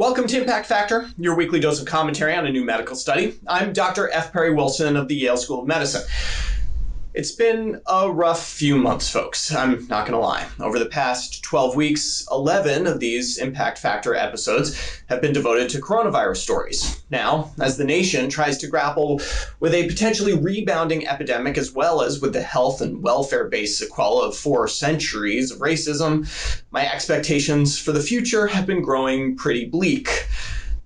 Welcome to Impact Factor, your weekly dose of commentary on a new medical study. I'm Dr. F. Perry Wilson of the Yale School of Medicine. It's been a rough few months, folks. I'm not going to lie. Over the past 12 weeks, 11 of these Impact Factor episodes have been devoted to coronavirus stories. Now, as the nation tries to grapple with a potentially rebounding epidemic as well as with the health and welfare-based sequela of 4 centuries of racism, my expectations for the future have been growing pretty bleak.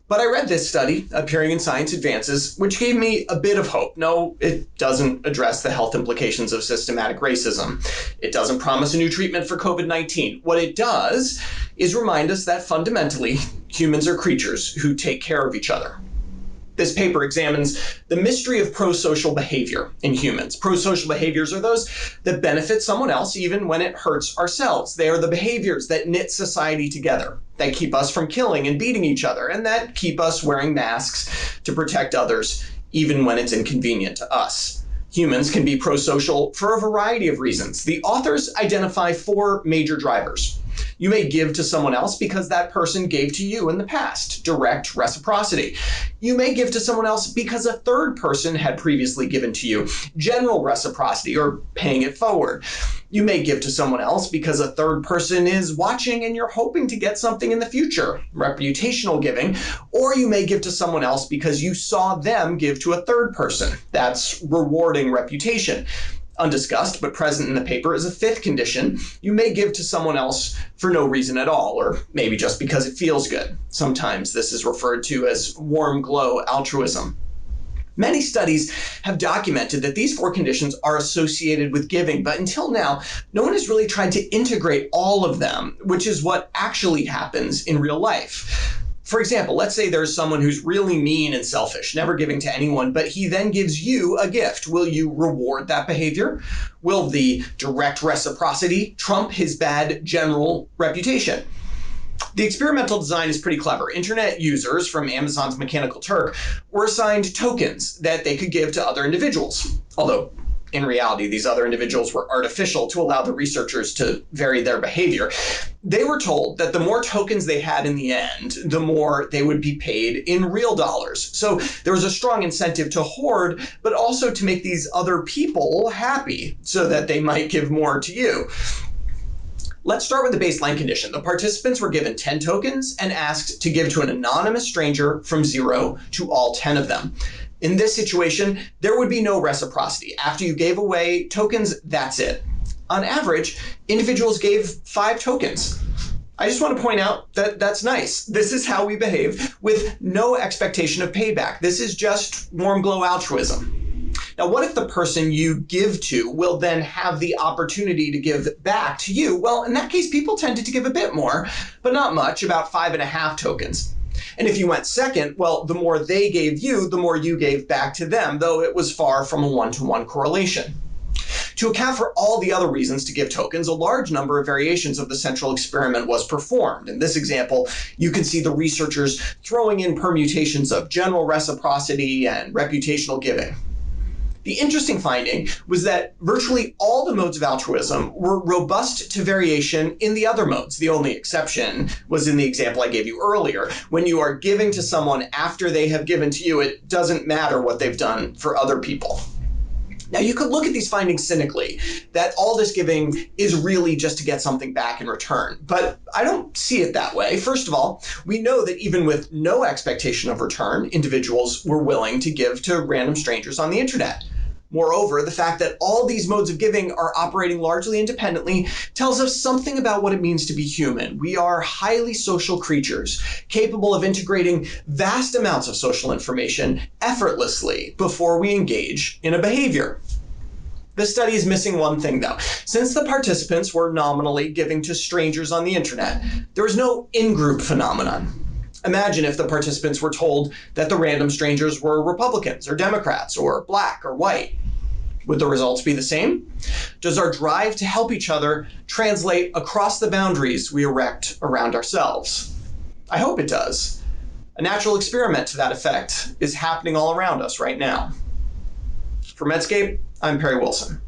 But I read this study appearing in Science Advances, which gave me a bit of hope. No, it doesn't address the health implications of systematic racism. It doesn't promise a new treatment for COVID-19. What it does is remind us that fundamentally, humans are creatures who take care of each other. This paper examines the mystery of prosocial behavior in humans. Prosocial behaviors are those that benefit someone else even when it hurts ourselves. They are the behaviors that knit society together, that keep us from killing and beating each other, and that keep us wearing masks to protect others even when it's inconvenient to us. Humans can be prosocial for a variety of reasons. The authors identify 4 major drivers. You may give to someone else because that person gave to you in the past, direct reciprocity. You may give to someone else because a third person had previously given to you, general reciprocity, or paying it forward. You may give to someone else because a third person is watching and you're hoping to get something in the future, reputational giving, or you may give to someone else because you saw them give to a third person. That's rewarding reputation. Undiscussed but present in the paper is a 5th condition. You may give to someone else for no reason at all, or maybe just because it feels good. Sometimes this is referred to as warm glow altruism. Many studies have documented that these 4 conditions are associated with giving, but until now, no one has really tried to integrate all of them, which is what actually happens in real life. For example, let's say there's someone who's really mean and selfish, never giving to anyone, but he then gives you a gift. Will you reward that behavior? Will the direct reciprocity trump his bad general reputation? The experimental design is pretty clever. Internet users from Amazon's Mechanical Turk were assigned tokens that they could give to other individuals. Although, in reality, these other individuals were artificial to allow the researchers to vary their behavior. They were told that the more tokens they had in the end, the more they would be paid in real dollars. So there was a strong incentive to hoard, but also to make these other people happy so that they might give more to you. Let's start with the baseline condition. The participants were given 10 tokens and asked to give to an anonymous stranger from 0 to all 10 of them. In this situation, there would be no reciprocity. After you gave away tokens, that's it. On average, individuals gave 5 tokens. I just want to point out that that's nice. This is how we behave with no expectation of payback. This is just warm glow altruism. Now, what if the person you give to will then have the opportunity to give back to you? Well, in that case, people tended to give a bit more, but not much, about 5.5 tokens. And if you went second, well, the more they gave you, the more you gave back to them, though it was far from a 1-to-1 correlation. To account for all the other reasons to give tokens, a large number of variations of the central experiment was performed. In this example, you can see the researchers throwing in permutations of general reciprocity and reputational giving. The interesting finding was that virtually all the modes of altruism were robust to variation in the other modes. The only exception was in the example I gave you earlier. When you are giving to someone after they have given to you, it doesn't matter what they've done for other people. Now, you could look at these findings cynically, that all this giving is really just to get something back in return. But I don't see it that way. First of all, we know that even with no expectation of return, individuals were willing to give to random strangers on the internet. Moreover, the fact that all these modes of giving are operating largely independently tells us something about what it means to be human. We are highly social creatures, capable of integrating vast amounts of social information effortlessly before we engage in a behavior. This study is missing one thing, though. Since the participants were nominally giving to strangers on the internet, there was no in-group phenomenon. Imagine if the participants were told that the random strangers were Republicans or Democrats or black or white. Would the results be the same? Does our drive to help each other translate across the boundaries we erect around ourselves? I hope it does. A natural experiment to that effect is happening all around us right now. For Medscape, I'm Perry Wilson.